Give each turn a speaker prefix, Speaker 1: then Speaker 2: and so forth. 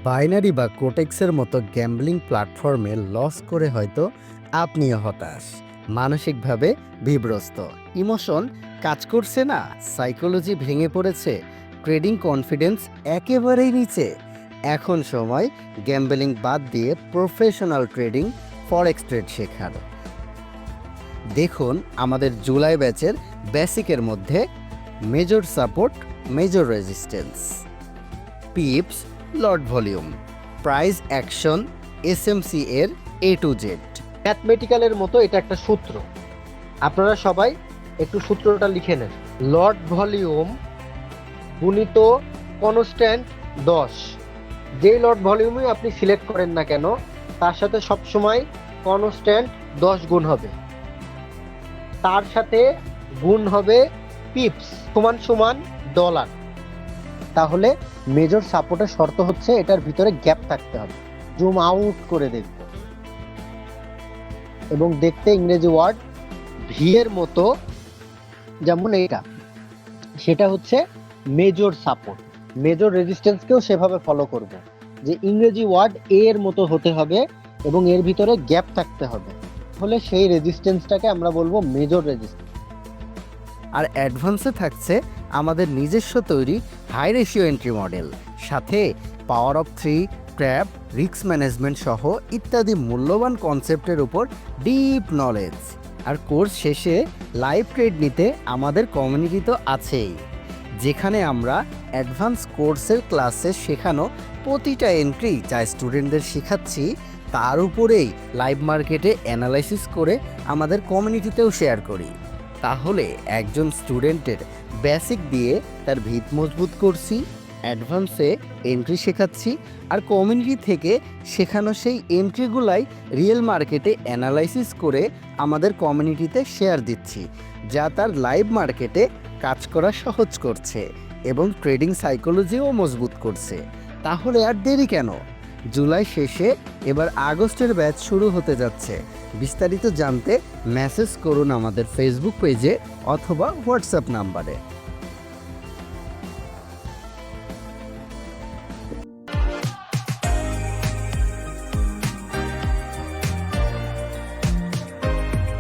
Speaker 1: Binary বা কোটেক্সের মতো gambling প্ল্যাটফর্মে লস করে হয়তো আপনিও হতাশ, মানসিকভাবে বিব্রস্ত, ইমোশন কাজ করছে না, সাইকোলজি ভেঙে পড়েছে, ট্রেডিং কনফিডেন্স একেবারেই নিচে। এখন সময় গ্যাম্বলিং বাদ দিয়ে প্রফেশনাল ট্রেডিং ফরেক্স ট্রেড শেখার। দেখুন আমাদের জুলাই ব্যাচের বেসিকের মধ্যে major support, major resistance, pips, lot volume, price action, SMC এর এ টু জেড।
Speaker 2: ম্যাথমেটিক্যালের মতো এটা একটা সূত্র, আপনারা সবাই একটু সূত্রটা লিখে নেন। লট ভলিউম গুণিত কনস্ট্যান্ট 10, যেই লট ভলিউমই আপনি সিলেক্ট করেন না কেন তার সাথে সবসময় কনস্ট্যান্ট 10 গুণ হবে, তার সাথে গুণ হবে পিপস সমান সমান ডলার। তাহলে মেজর সাপোর্টের শর্ত হচ্ছে এটার ভিতরে গ্যাপ থাকতে হবে। জুম আউট করে দেখব এবং দেখতে ইংরেজি ওয়ার্ড ভি এর মতো, যেমন এটা, সেটা হচ্ছে মেজর সাপোর্ট। মেজর রেজিস্ট্যান্সকেও সেভাবে ফলো করব, যে ইংরেজি ওয়ার্ড এ এর মতো হতে হবে এবং এর ভিতরে গ্যাপ থাকতে হবে, তাহলে সেই রেজিস্ট্যান্সটাকে আমরা বলবো মেজর রেজিস্ট্যান্স।
Speaker 1: আর অ্যাডভান্সে থাকছে আমাদের নিজস্ব তৈরি হাই রেশিও এন্ট্রি মডেল, সাথে power of 3, trap, risk management সহ ইত্যাদি মূল্যবান কনসেপ্টের উপর ডিপ নলেজ। আর কোর্স শেষে লাইভ ট্রেড নিতে আমাদের কমিউনিটি তো আছেই, যেখানে আমরা অ্যাডভান্স কোর্সের ক্লাসে শেখানো প্রতিটা এন্ট্রি যা স্টুডেন্টদের শেখাচ্ছি তার উপরেই লাইভ মার্কেটে অ্যানালাইসিস করে আমাদের কমিউনিটিতেও শেয়ার করি। তাহলে একজন স্টুডেন্টের বেসিক দিয়ে তার ভিত মজবুত করছি, অ্যাডভান্সে এন্ট্রি শেখাচ্ছি, আর কমিউনিটি থেকে শেখানো সেই এন্ট্রিগুলাই রিয়েল মার্কেটে অ্যানালাইসিস করে আমাদের কমিউনিটিতে শেয়ার দিচ্ছি, যা তার লাইভ মার্কেটে কাজ করা সহজ করছে এবং ট্রেডিং সাইকোলজিও মজবুত করছে। তাহলে আর দেরি কেন? জুলাই শেষে এবার আগস্টের ব্যাচ শুরু হতে যাচ্ছে। বিস্তারিত জানতে মেসেজ করুন আমাদের ফেসবুক পেজে অথবা হোয়াটসঅ্যাপ নাম্বারে।